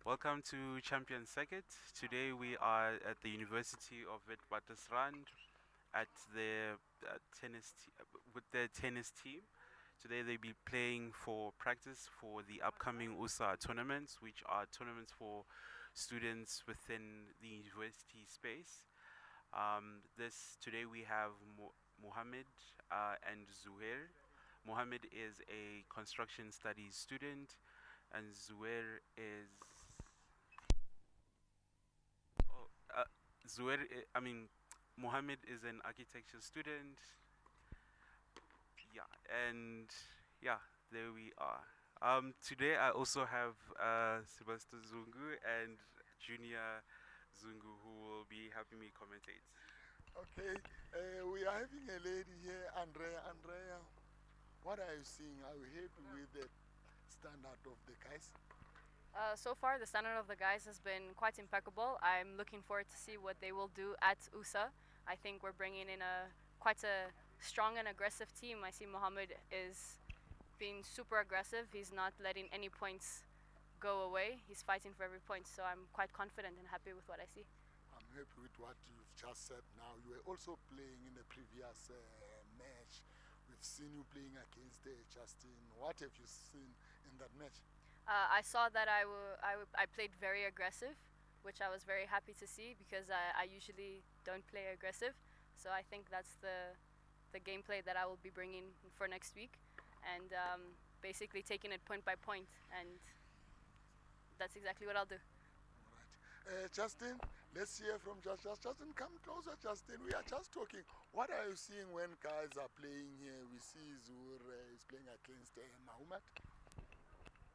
Welcome to Champion Circuit. Today we are at the University of Witwatersrand at their with their tennis team. Today they'll be playing for practice for the upcoming Ussa tournaments, which are tournaments for students within the university space. This today we have Mohammed and Zuhair. Mohammed is a construction studies student, and Zuhair is Oh, Mohammed is an architecture student. Yeah, and yeah, there we are. Today I also have Sebastian Zungu and Junior Zungu who will be helping me commentate. Okay, we are having a lady here, Andrea. Andrea, what are you seeing? Are you happy with the standard of the guys? So far, the standard of the guys has been quite impeccable. I'm looking forward to see what they will do at USA. I think we're bringing in quite a strong and aggressive team. I see Mohammed is being super aggressive. He's not letting any points go away. He's fighting for every point. So I'm quite confident and happy with what I see. I'm happy with what you've just said now. You were also playing in the previous match. We've seen you playing against Justin. What have you seen in that match? I saw that I played very aggressive, which I was very happy to see because I usually don't play aggressive. So I think that's the gameplay that I will be bringing for next week, and basically taking it point by point, and that's exactly what I'll do. All right. Justin, let's hear from Justin, come closer, Justin. We are just talking. What are you seeing when guys are playing here? We see Zur is playing against Mahomet.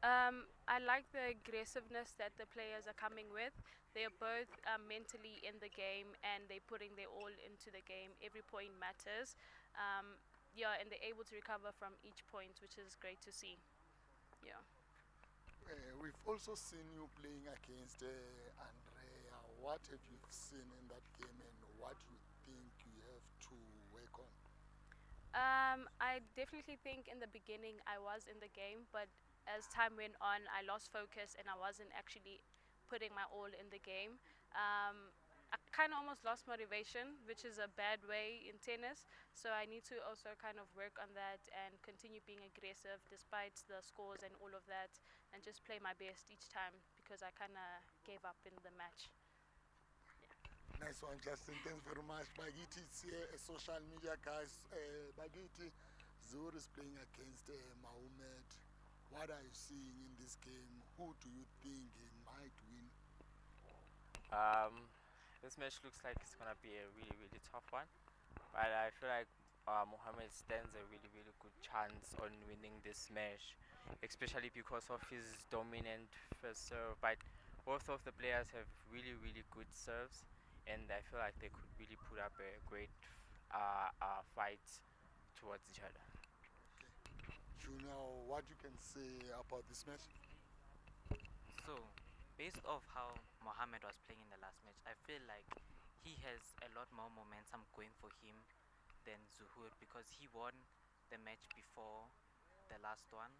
I like the aggressiveness that the players are coming with. They are both mentally in the game and they're putting their all into the game. Every point matters. Yeah, and they're able to recover from each point, which is great to see. Yeah. We've also seen you playing against Andrea. What have you seen in that game and what do you think you have to work on? I definitely think in the beginning I was in the game, but as time went on, I lost focus and I wasn't actually putting my all in the game. I kind of almost lost motivation, which is a bad way in tennis. So I need to also kind of work on that and continue being aggressive despite the scores and all of that, and just play my best each time because I kind of gave up in the match. Nice one, Justin. Thanks very much. Bagiti is here, a social media guys. Bagiti, Zur is playing against Mahomet. What are you seeing in this game? Who do you think he might win? Um, this match looks like it's gonna be a really, really tough one, but I feel like Mohammed stands a really, really good chance on winning this match, especially because of his dominant first serve. But both of the players have really, really good serves, and I feel like they could really put up a great fight towards each other. Okay. Junior, what you can say about this match? So, based off how Mohammed was playing in the last match, I feel like he has a lot more momentum going for him than Zuhur because he won the match before the last one,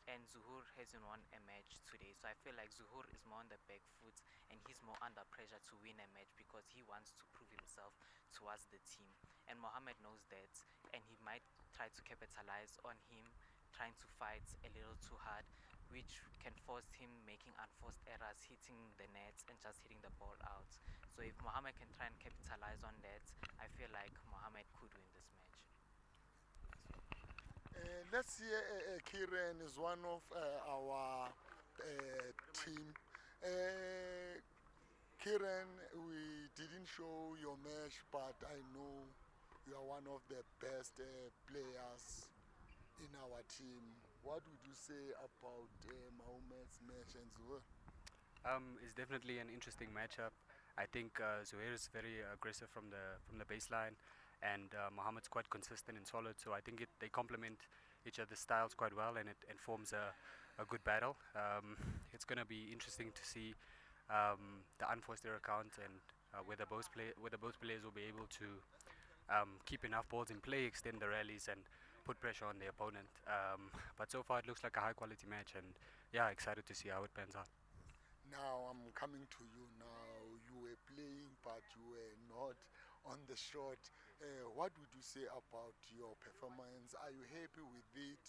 and Zuhur hasn't won a match today. So I feel like Zuhur is more on the back foot and he's more under pressure to win a match because he wants to prove himself towards the team. And Mohammed knows that, and he might try to capitalize on him trying to fight a little too hard, which can force him making unforced errors, hitting the nets and just hitting the ball out. So if Mohammed can try and capitalize on that, I feel like Mohammed could win this match. Let's see, Kiran is one of our team. Uh, Kiran, we didn't show your match, but I know you are one of the best players in our team. What would you say about Mohammed's match and Zuhair? It's definitely an interesting matchup. I think Zuhair is very aggressive from the baseline, and Mohammed's quite consistent and solid. So I think they complement each other's styles quite well, and it forms a good battle. It's going to be interesting to see the unforced error count and whether both players will be able to keep enough balls in play, extend the rallies, and put pressure on the opponent. But so far, it looks like a high quality match, and yeah, excited to see how it pans out. Now I'm coming to you now. You were playing, but you were not on the shot. What would you say about your performance? Are you happy with it?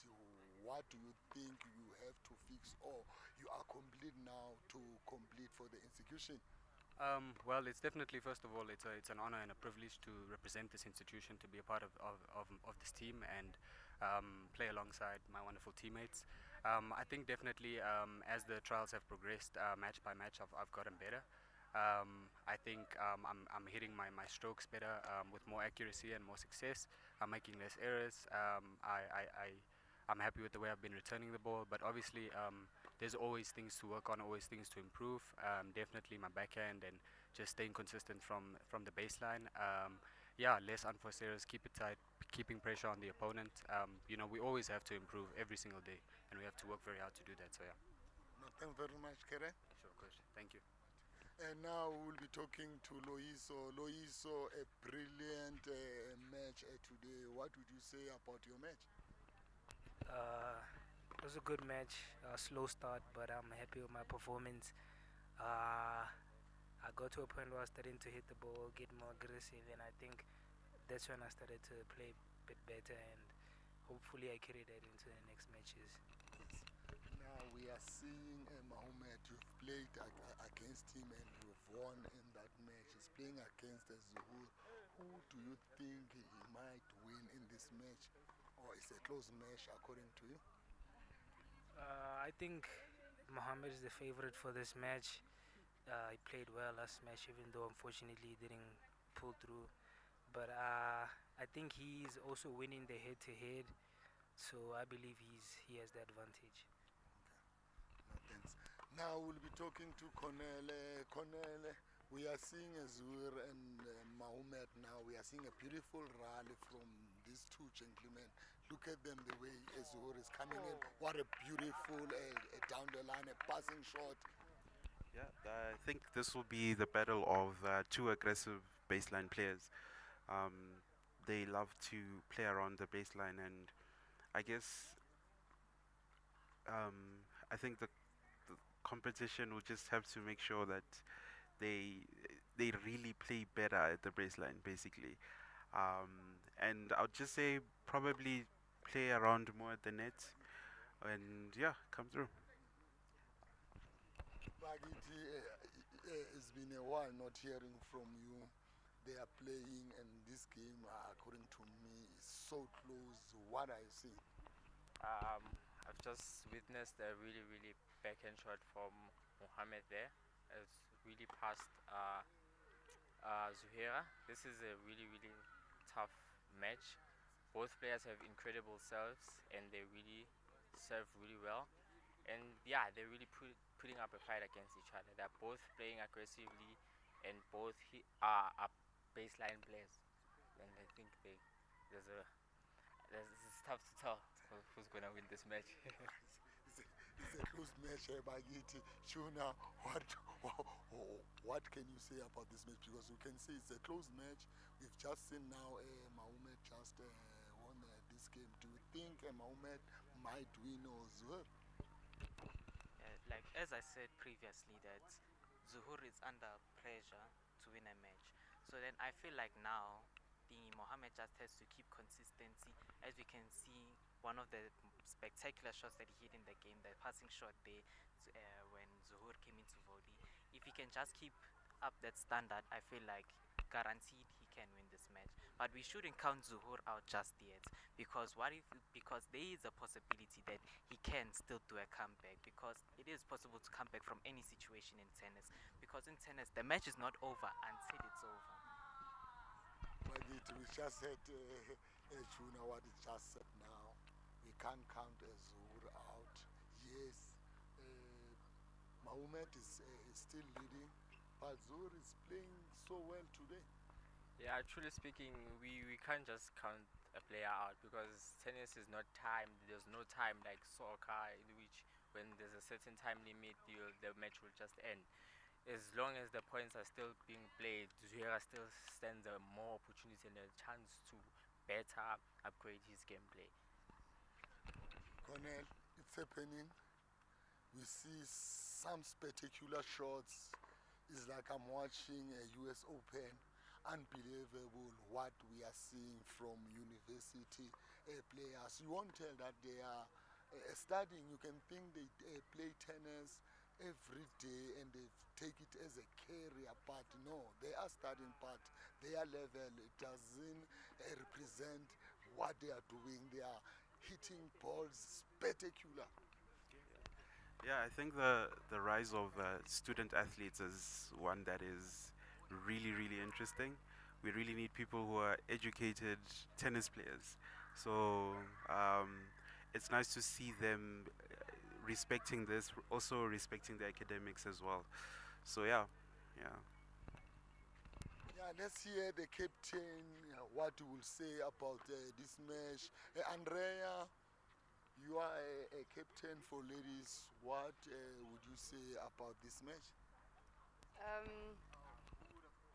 What do you think you have to fix, or you are complete now to complete for the execution? Well, it's definitely, first of all, it's an honor and a privilege to represent this institution, to be a part of this team, and play alongside my wonderful teammates. I think definitely, as the trials have progressed, match by match, I've gotten better. I think I'm hitting my strokes better, with more accuracy and more success. I'm making less errors. I'm happy with the way I've been returning the ball, but obviously, there's always things to work on, always things to improve. Definitely my backhand and just staying consistent from the baseline. Yeah, less unforced errors, keep it tight, keeping pressure on the opponent. We always have to improve every single day, and we have to work very hard to do that. So yeah, No, thanks very much, Kere. sure, coach. Thank you. And now we'll be talking to Loiso. Loiso, a brilliant match today. What would you say about your match? It was a good match, a slow start, but I'm happy with my performance. Uh, I got to a point where I was starting to hit the ball, get more aggressive, and I think that's when I started to play a bit better, and hopefully I carry that into the next matches. Now we are seeing Mohammed. You've played against him and you've won in that match. He's playing against Zuhur. Who do you think he might win in this match? Or is a close match according to you? I think Mohammed is the favorite for this match. He played well last match, even though unfortunately he didn't pull through. But I think he's also winning the head-to-head, so I believe he has the advantage. No, thanks. Now we'll be talking to Cornele. Cornele, we are seeing Azur and Mohammed now. We are seeing a beautiful rally from these two gentlemen. Look at them, the way Azur is coming in. What a beautiful down the line, a passing shot. Yeah, I think this will be the battle of two aggressive baseline players. They love to play around the baseline, and I guess I think the competition will just have to make sure that they they really play better at the baseline, basically. And I would just say probably play around more at the net, and yeah, come through. Bagiti, it's been a while not hearing from you. They are playing, and this game, according to me, is so close. What I see. Um, I've just witnessed a really, really backhand shot from Mohammed there. It's really past Zuhaira. This is a really, really tough match. Both players have incredible serves and they really serve really well. And yeah, they're really putting up a fight against each other. They're both playing aggressively and both are baseline players. And I think there's a it's tough to tell who's gonna win this match. It's a close match, Bagiti. Shuna, what, what can you say about this match? Because we can see it's a close match. We've just seen now Mohammed just won this game. Do you think Mohammed might win or Zuhr? Like as I said previously, that Zuhur is under pressure to win a match. So then I feel like now the Mohammed just has to keep consistency. As we can see, one of the spectacular shots that he hit in the game, the passing shot there, when Zuhur came into Vodi. If he can just keep up that standard, I feel like guaranteed he can win this match. But we shouldn't count Zuhur out just yet, because what if, because there is a possibility that he can still do a comeback, because it is possible to come back from any situation in tennis, because in tennis the match is not over until it's over. Bagiti, we just had Shuna what it just said now. We can't count Zuhr out. Yes, Mohammed is still leading, but Zuhr is playing so well today. Yeah, truly speaking, we can't just count a player out because tennis is not timed. There's no time like soccer in which when there's a certain time limit, the match will just end. As long as the points are still being played, Zuhaira still stands a more opportunity and a chance to better upgrade his gameplay. Cornell, it's happening. We see some spectacular shots. It's like I'm watching a US Open. Unbelievable what we are seeing from university players. You won't tell that they are studying. You can think they play tennis every day and they take it as a career, but no, they are studying, but their level it doesn't represent what they are doing. They are hitting balls spectacular. Yeah, I think the rise of student athletes is one that is really really interesting. We really need people who are educated tennis players. So it's nice to see them respecting this, also respecting the academics as well. So yeah, yeah. Yeah, let's hear the captain what he will say about this match. Andrea, you are a captain for ladies. What would you say about this match? Um,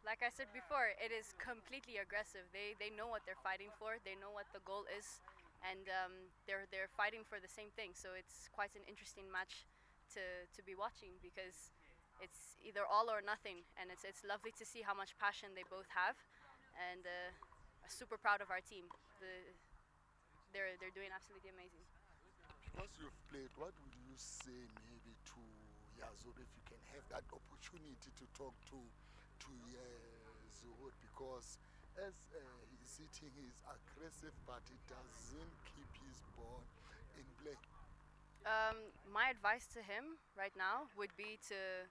like I said before, it is completely aggressive. They know what they're fighting for. They know what the goal is, and they're fighting for the same thing. So it's quite an interesting match to be watching because it's either all or nothing, and it's lovely to see how much passion they both have, and super proud of our team. They're doing absolutely amazing. Because you've played, what would you say maybe to Yazur if you can have that opportunity to talk to Zuhur? Because as he's sitting, he's aggressive, but he doesn't keep his ball in play. My advice to him right now would be to,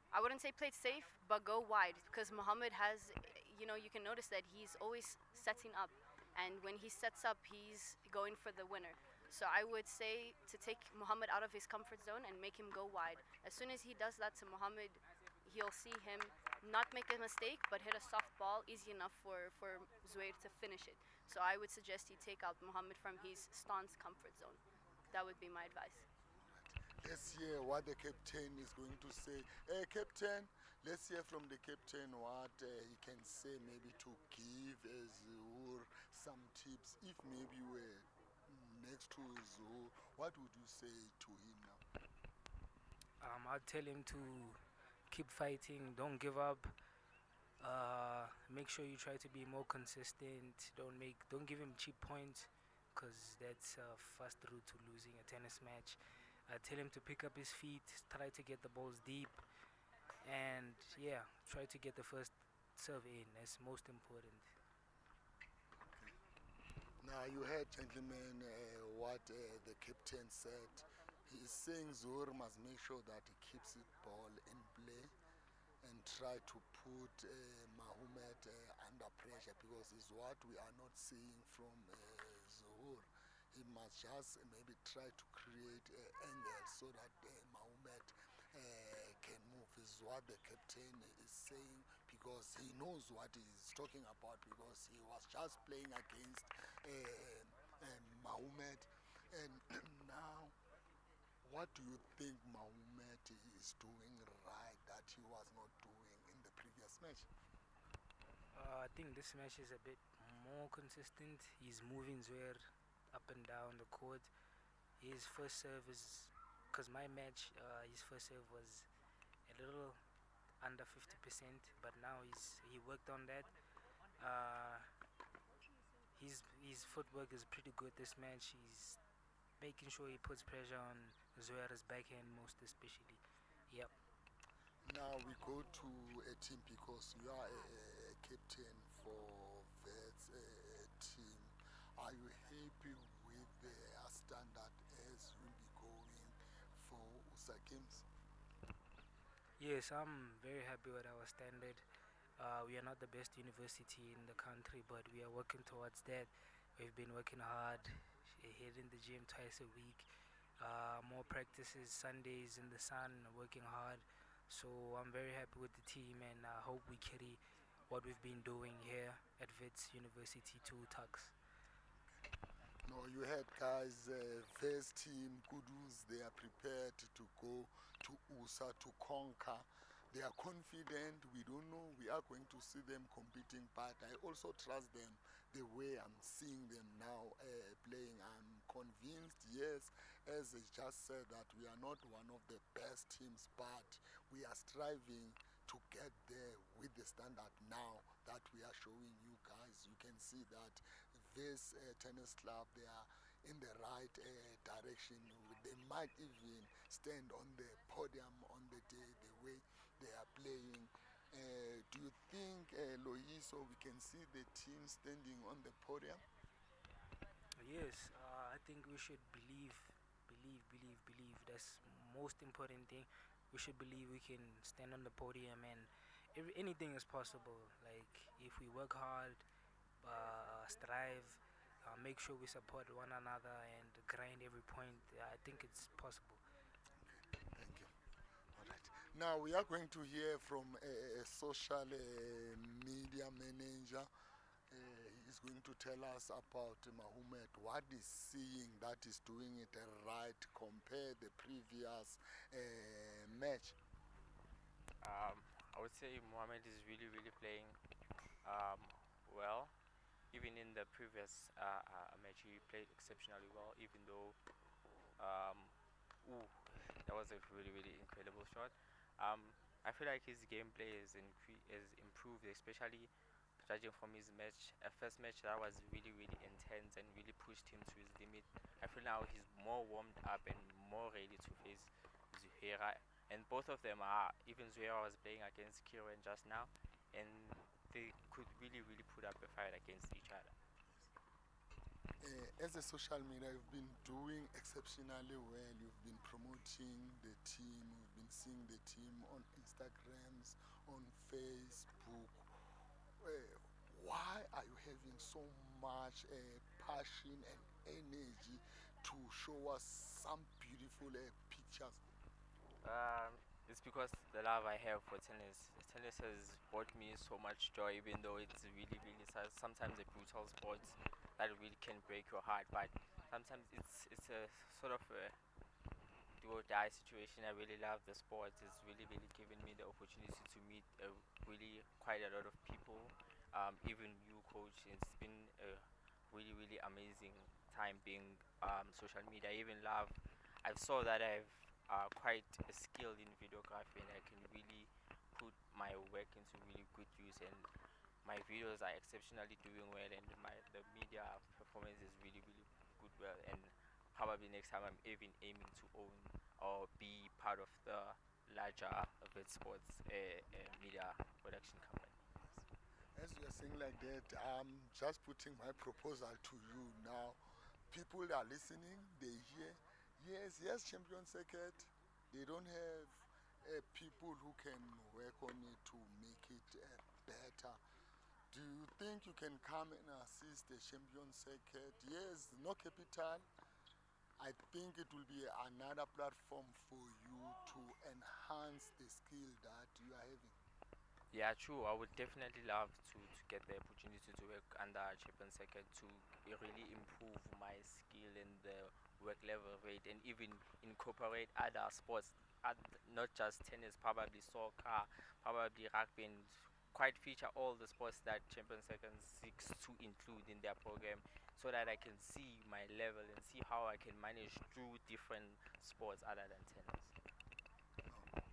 I wouldn't say play it safe, but go wide because Muhammad has, you can notice that he's always setting up, and when he sets up, he's going for the winner. So I would say to take Muhammad out of his comfort zone and make him go wide. As soon as he does that to Muhammad, you'll see him not make a mistake, but hit a soft ball easy enough for Zuair to finish it. So I would suggest he take out Muhammad from his stance comfort zone. That would be my advice. Let's hear what the captain is going to say. Captain, let's hear from the captain what he can say maybe to give Zuhur some tips. If maybe you were next to Zuhur, what would you say to him now? I'd tell him to keep fighting, don't give up. Make sure you try to be more consistent. Don't give him cheap points, cause that's a fast route to losing a tennis match. Tell him to pick up his feet, try to get the balls deep, and yeah, try to get the first serve in. That's most important. Now you heard, gentlemen, what the captain said. He is saying Zuhur must make sure that he keeps his ball in play and try to put Mahomet under pressure because it's what we are not seeing from Zuhur. He must just maybe try to create angles so that Mahomet can move. Is what the captain is saying because he knows what he's talking about because he was just playing against Mahomet. And now, what do you think Mahomet is doing right that he was not doing in the previous match? I think this match is a bit more consistent. He's moving Zwer up and down the court. His first serve is, because my match, his first serve was a little under 50%, but now he worked on that. Uh, his footwork is pretty good this match. He's making sure he puts pressure on Zuera's backhand most especially. Yep. Now we go to a team because you are a captain for that team. Are you happy with their standard as you'll be going for USA Games? Yes, I'm very happy with our standard. We are not the best university in the country, but we are working towards that. We've been working hard, hitting the gym twice a week, more practices Sundays in the sun, working hard. So I'm very happy with the team, and I hope we carry what we've been doing here at Wits University to Tux. No, you had guys, first team, Kudus, they are prepared to go to USA to conquer. They are confident. We don't know. We are going to see them competing, but I also trust them the way I'm seeing them now playing. I'm convinced, yes, as I just said, that we are not one of the best teams, but we are striving to get there with the standard now that we are showing you guys. You can see that this tennis club, they are in the right direction. They might even stand on the podium on the day, the way they are playing. Do you think, Loiso, we can see the team standing on the podium? Yes, I think we should believe. That's most important thing. We should believe we can stand on the podium, and anything is possible. Like if we work hard, strive, make sure we support one another, and grind every point. I think it's possible. Thank you. All right. Now we are going to hear from a social media manager. He's going to tell us about Mahomet, what he's seeing that is doing it right compare the previous match. I would say Mohamed is really playing um, well. Even in the previous match, he played exceptionally well. Even though, um, ooh, that was a really incredible shot. Um, I feel like his gameplay is improved, especially judging from his match, first match that was really intense and really pushed him to his limit. I feel now he's more warmed up and more ready to face Zuhaira. And both of them are, even Zuhaira was playing against Kieran just now, and they could really put up a fight against each other. As a social media, you've been doing exceptionally well. You've been promoting the team. We've been seeing the team on Instagrams, on Facebook. Uh, why are you having so much passion and energy to show us some beautiful pictures? Um, it's because the love I have for tennis. Tennis has brought me so much joy, even though it's really sometimes a brutal sport that really can break your heart. But sometimes it's a sort of a do or die situation. I really love the sport. It's really given me the opportunity to meet really quite a lot of people. Even you, coach. It's been a really amazing time being social media. I even love. I saw that I've quite a skill in videography, and I can really put my work into really good use. And my videos are exceptionally doing well, and the media performance is really good well. And probably next time I'm even aiming to own or be part of the larger Wits sports media production company. As you are saying like that, I'm just putting my proposal to you now. People are listening, they hear, yes, champion circuit. They don't have people who can work on it to make it better. Do you think you can come and assist the champion circuit? Yes, no capital. I think it will be another platform for you to enhance the skill that you are having. Yeah, true. I would definitely love to get the opportunity to work under Chapin Second to really improve my skill in the work level rate and even incorporate other sports, not just tennis, probably soccer, probably rugby, and quite feature all the sports that Champion Second seeks to include in their program so that I can see my level and see how I can manage through different sports other than tennis.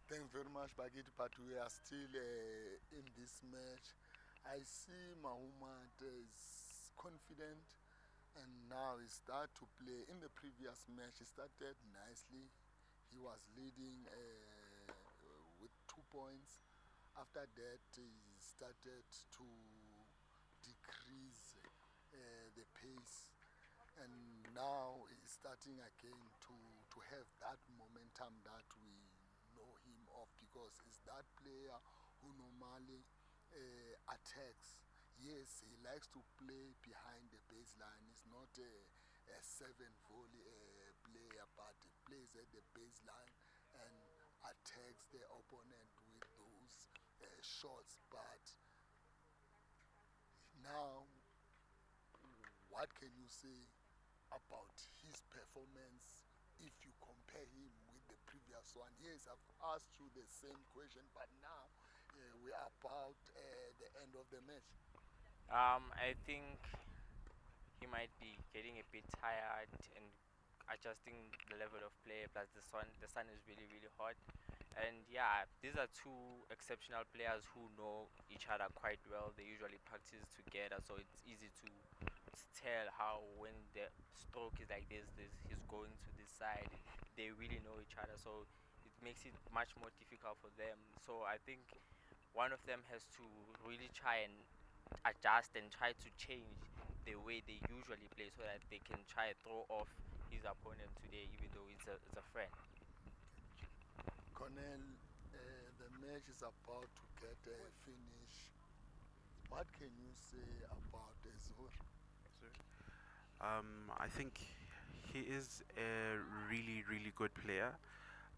Thanks very much, Bagit, but we are still in this match. I see Mahomet is confident and now he start to play. In the previous match, he started nicely. He was leading with 2 points. After that, he started to decrease the pace, and now he's starting again to have that momentum that we know him of, because he's that player who normally attacks. Yes, he likes to play behind the baseline. He's not a seven volley player, but he plays at the baseline and attacks the opponent with those shots. But now, what can you say about his performance if you compare him with the previous one? Yes, I've asked you the same question, but now we are about the end of the match. I think he might be getting a bit tired and adjusting the level of play. Plus the sun is really really hot, and yeah, these are two exceptional players who know each other quite well. They usually practice together, so it's easy to tell how when the stroke is like this he's going to this side. They really know each other, so it makes it much more difficult for them. So I think one of them has to really try and adjust and try to change the way they usually play so that they can try and throw off his opponent today, even though it's a friend. Cornell, the match is about to get a finish. What can you say about Zuhur? I think he is a really, really good player,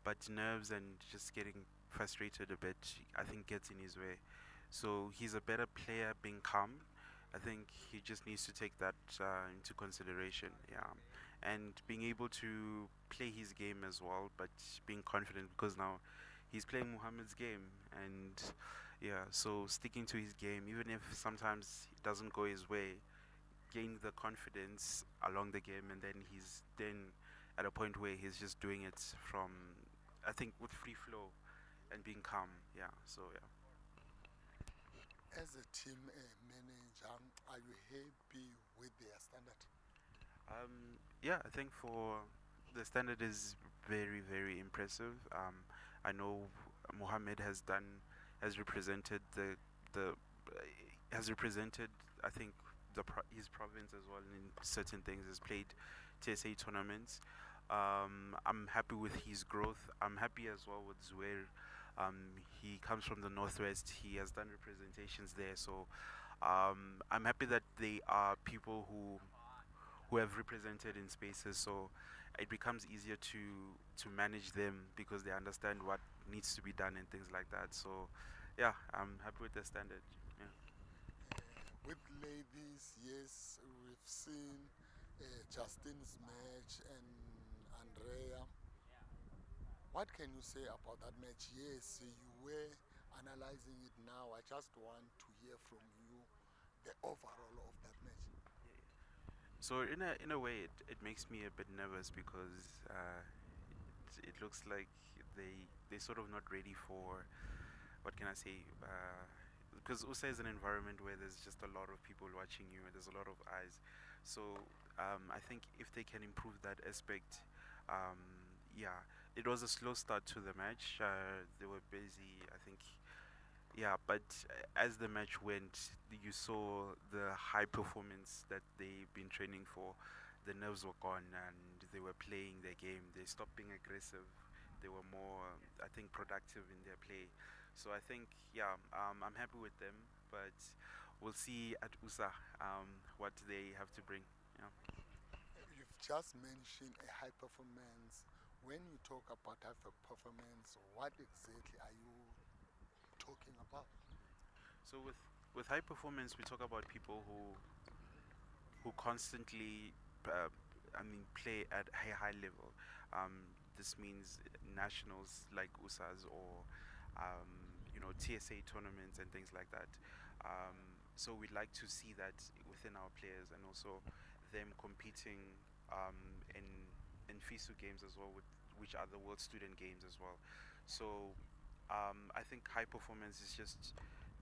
but nerves and just getting frustrated a bit, I think, gets in his way. So he's a better player being calm. I think he just needs to take that into consideration. Yeah, and being able to play his game as well, but being confident because now he's playing Muhammad's game, and yeah, so sticking to his game, even if sometimes it doesn't go his way, gain the confidence along the game, and then he's then at a point where he's just doing it from, I think, with free flow and being calm. Yeah, so yeah. As a team manager, are you happy with their standard? Yeah, I think for the standard is very, very impressive. I know Mohammed has represented the has represented, I think, his province as well in certain things. Has played TSA tournaments. I'm happy with his growth. I'm happy as well with Zuer. He comes from the northwest. He has done representations there, so I'm happy that they are people who have represented in spaces. So it becomes easier to manage them because they understand what needs to be done and things like that. So yeah, I'm happy with the standard. Yeah. With ladies, yes, we've seen Justin's match and Andrea. What can you say about that match? Yes, you were analyzing it now. I just want to hear from you the overall of that match. So in a way, it makes me a bit nervous because it looks like they sort of not ready for, what can I say? Because Ussa is an environment where there's just a lot of people watching you and there's a lot of eyes. So I think if they can improve that aspect, yeah, it was a slow start to the match. They were busy, I think. Yeah, but as the match went, you saw the high performance that they've been training for. The nerves were gone and they were playing their game. They stopped being aggressive. They were more, I think, productive in their play. So I think, yeah, I'm happy with them, but we'll see at USA what they have to bring. Yeah. You've just mentioned a high performance. When you talk about high performance, what exactly are you talking about? So with high performance, we talk about people who constantly, I mean, play at a high level. This means nationals like USAs or TSA tournaments and things like that. So we'd like to see that within our players and also them competing in FISU games as well, which are the World Student Games as well. So I think high performance is just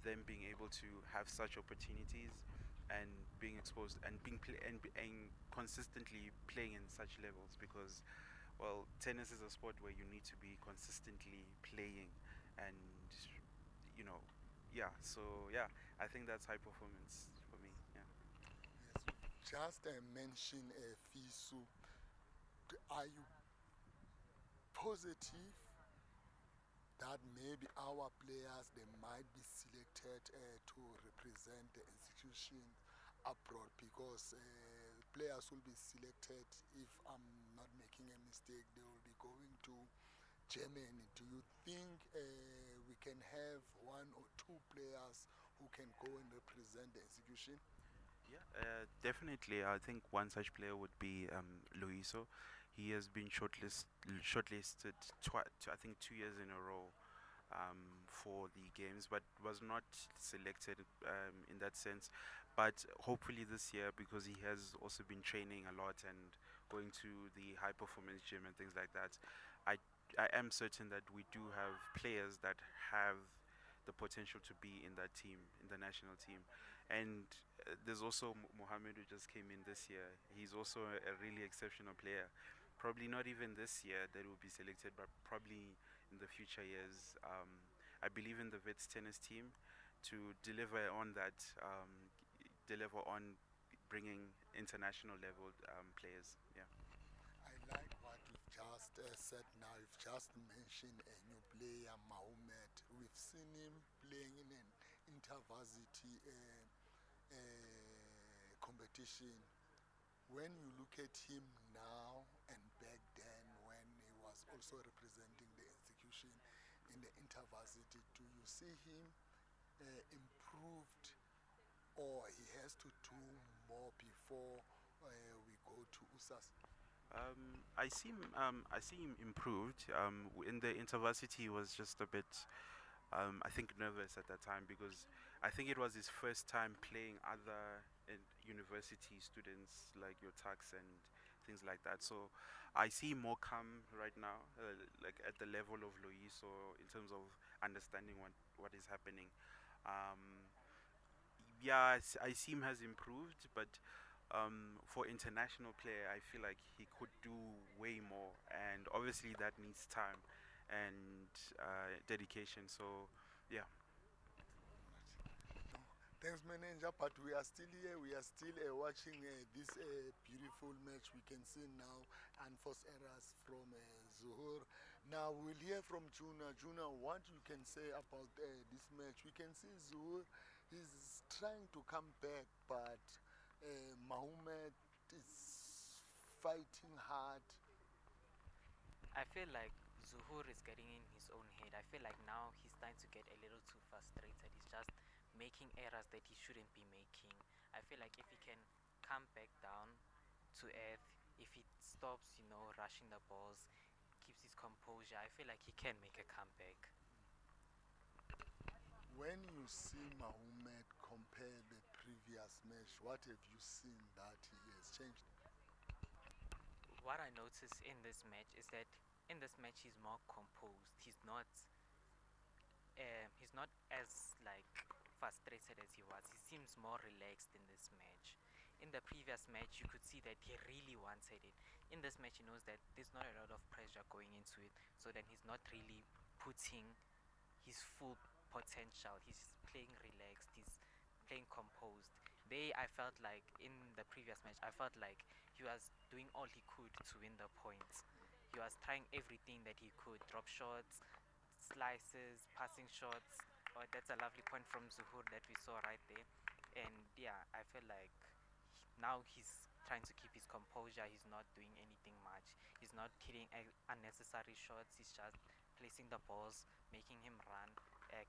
them being able to have such opportunities and being exposed and and consistently playing in such levels because, well, tennis is a sport where you need to be consistently playing and you know yeah, so yeah, I think that's high performance for me. Yeah. Yes, you just mentioned FISU. Are you positive that maybe our players they might be selected to represent the institution abroad because players will be selected, if I'm not making a mistake, they will be going to Germany. Do you think we can have one or two players who can go and represent the institution? Yeah, definitely. I think one such player would be Luiso. He has been shortlisted I think 2 years in a row for the games, but was not selected in that sense. But hopefully this year, because he has also been training a lot and going to the high performance gym and things like that. I I am certain that we do have players that have the potential to be in that team, in the national team. And there's also Mohamed who just came in this year. He's also a really exceptional player. Probably not even this year that will be selected, but probably in the future years. I believe in the Wits tennis team to deliver on that, deliver on bringing international level players. Yeah. I like what you've just said now. You've just mentioned a new player, Mahomet. We've seen him playing in an intervarsity competition. When you look at him now and back then, when he was also representing the institution in the intervarsity, do you see him improved, or he has to do more before we go to Usas? I see him improved. In the intervarsity, he was just a bit, I think, nervous at that time because I think it was his first time playing other university students like your tax and things like that. So I see more calm right now, like at the level of Luis, or in terms of understanding what is happening. Um, yeah, I see him has improved, but for international player, I feel like he could do way more, and obviously that needs time and dedication. So, yeah. No, thanks, manager. But we are still here. We are still watching this beautiful match. We can see now unforced errors from Zuhur. Now we'll hear from Juna. Juna, what you can say about this match? We can see Zuhur. He's trying to come back, but Mahomet is fighting hard. I feel like Zuhur is getting in his own head. I feel like now he's starting to get a little too frustrated. He's just making errors that he shouldn't be making. I feel like if he can come back down to earth, if he stops, rushing the balls, keeps his composure, I feel like he can make a comeback. When you see Mahomet compare the previous match, what have you seen that he has changed? What I notice in this match is that in this match he's more composed. He's not as like frustrated as he was. He seems more relaxed in this match. In the previous match, you could see that he really wanted it. In this match, he knows that there's not a lot of pressure going into it, so then he's not really putting his full potential. He's playing relaxed. He's playing composed. I felt like in the previous match, I felt like he was doing all he could to win the points. He was trying everything that he could: drop shots, slices, passing shots. Oh, that's a lovely point from Zuhur that we saw right there. And yeah, I feel like now he's trying to keep his composure. He's not doing anything much. He's not hitting unnecessary shots. He's just placing the balls, making him run,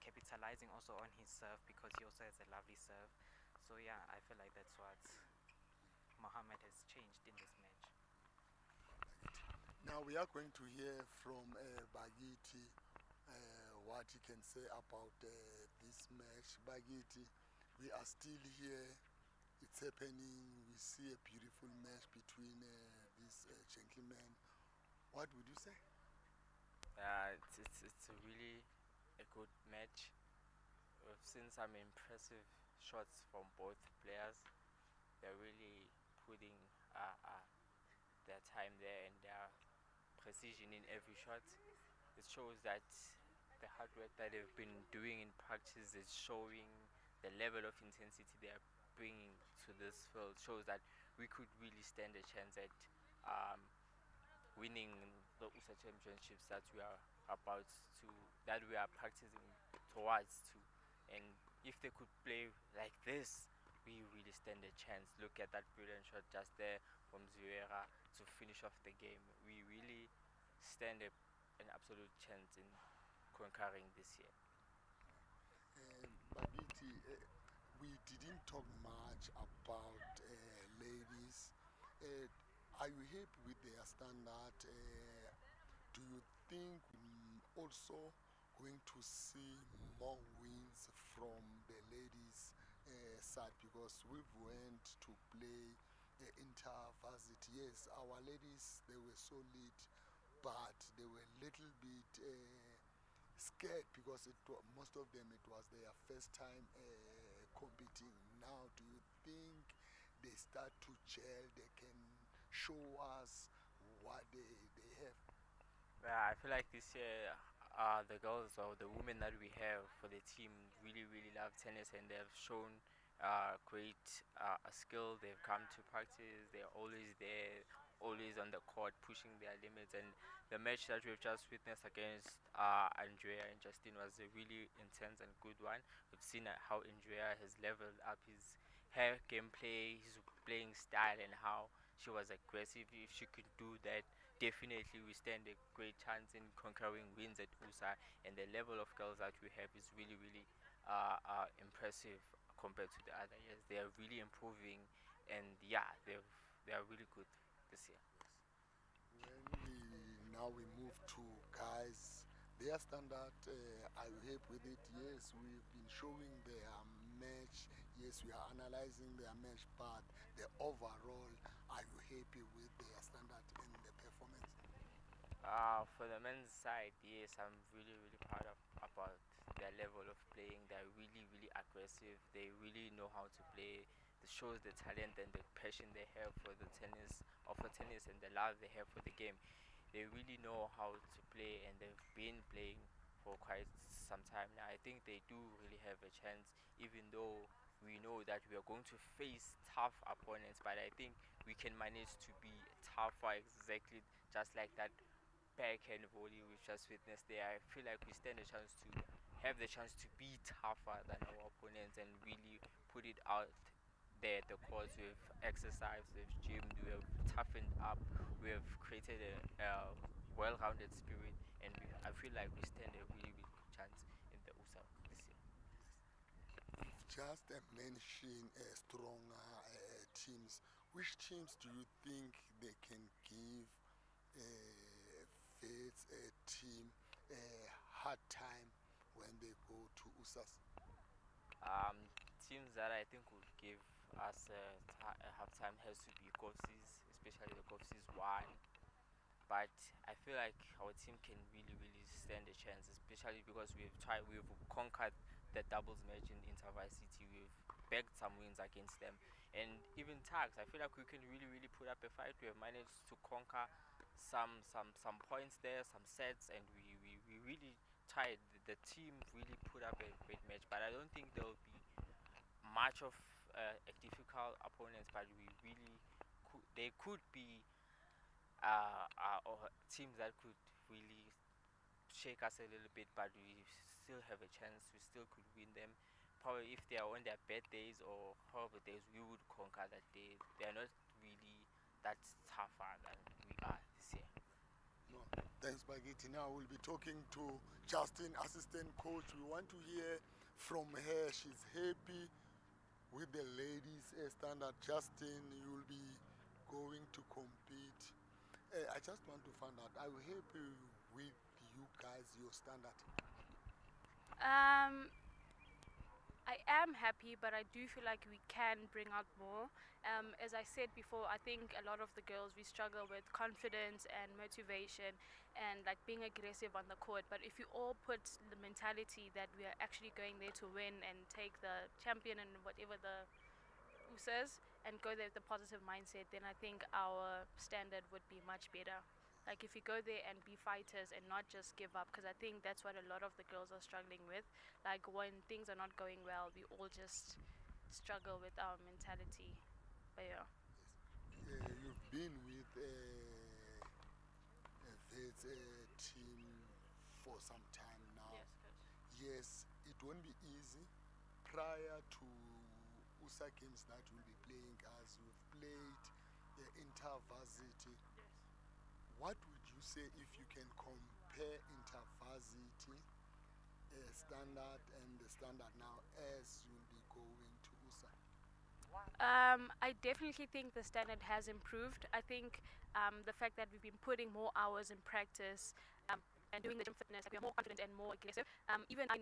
capitalizing also on his serve because he also has a lovely serve. So yeah, I feel like that's what Mohammed has changed in this match. Now we are going to hear from Bagiti what he can say about this match. Bagiti, we are still here. It's happening. We see a beautiful match between these gentlemen. What would you say? It's a really a good match. We've seen some impressive shots from both players. They're really putting their time there and their precision in every shot. It shows that the hard work that they've been doing in practice is showing. The level of intensity they are bringing to this field shows that we could really stand a chance at um, winning the USA championships about to that we are practicing towards to. And if they could play like this, we really stand a chance. Look at that brilliant shot just there from Zuera to finish off the game. We really stand an absolute chance in conquering this year. Bagiti, we didn't talk much about ladies. Are you happy with their standard? Do you think we also going to see more wins from the ladies side because we've went to play inter-varsity. Yes, our ladies, they were solid, but they were a little bit scared because most of them it was their first time competing. Now, do you think they start to gel? They can show us what they have. Yeah, I feel like this year, the girls or the women that we have for the team really, really love tennis, and they've shown great skill. They've come to practice. They're always there, always on the court, pushing their limits. And the match that we've just witnessed against Andrea and Justin was a really intense and good one. We've seen how Andrea has leveled up her gameplay, his playing style, and how she was aggressive. If she could do that, definitely we stand a great chance in conquering wins at USA, and the level of girls that we have is really, really impressive compared to the other years. They are really improving, and yeah, they are really good this year. When we move to guys, their standard, are you happy with it? Yes, we've been showing their match. Yes, we are analyzing their match, but the overall, are you happy with their standard and the performance? For the men's side, yes, I'm really, really proud of about their level of playing. They're really, really aggressive. They really know how to play. It shows the talent and the passion they have for the tennis, or for tennis, and the love they have for the game. They really know how to play, and they've been playing for quite some time now. I think they do really have a chance, even though we know that we are going to face tough opponents. But I think we can manage to be tougher, exactly just like that backhand volley we've just witnessed there. I feel like we stand a chance to have the chance to be tougher than our opponents and really put it out there at the courts. We've exercised, we've gymmed, we have toughened up, we have created a well-rounded spirit, and I feel like we stand a really, really good chance in the USA this year. Just mention stronger teams. Which teams do you think they can give Wits team a hard time when they go to USAS? Um, Teams that I think would give us a half time has to be Govsies, especially the Govsies one. But I feel like our team can really, really stand a chance, especially because we've conquered the doubles match in InterVarsity. We've bagged some wins against them, and even tags. I feel like we can really, really put up a fight. We have managed to conquer some points there, some sets, and we really tried. The team really put up a great match, but I don't think there will be much of a difficult opponents. But we really they could be or teams that could really shake us a little bit, but we still have a chance. We still could win them. Probably if they are on their bad days or horrible days, we would conquer that day. They are not really that tougher than we are this year. No. Thanks, Bagiti. Now we'll be talking to Justin, assistant coach. We want to hear from her. She's happy with the ladies standard. Justin, you'll be going to compete. I just want to find out, are you happy with you guys, your standard? Um, I am happy, but I do feel like we can bring out more. As I said before, I think a lot of the girls we struggle with confidence and motivation and like being aggressive on the court. But if you all put the mentality that we are actually going there to win and take the champion and whatever the says and go there with a positive mindset, then I think our standard would be much better. Like if you go there and be fighters and not just give up, because I think that's what a lot of the girls are struggling with. Like when things are not going well, we all just struggle with our mentality. But yeah. You've been with this team for some time now. Yes, coach. Yes, it won't be easy. Prior to USA games that we'll be playing, as we've played the InterVarsity, Yes. what would you say if you can compare InterVarsity standard and the standard now as you'll be going to USA? I definitely think the standard has improved. I think the fact that we've been putting more hours in practice and doing the gym fitness, like we're more confident and more aggressive. Even I know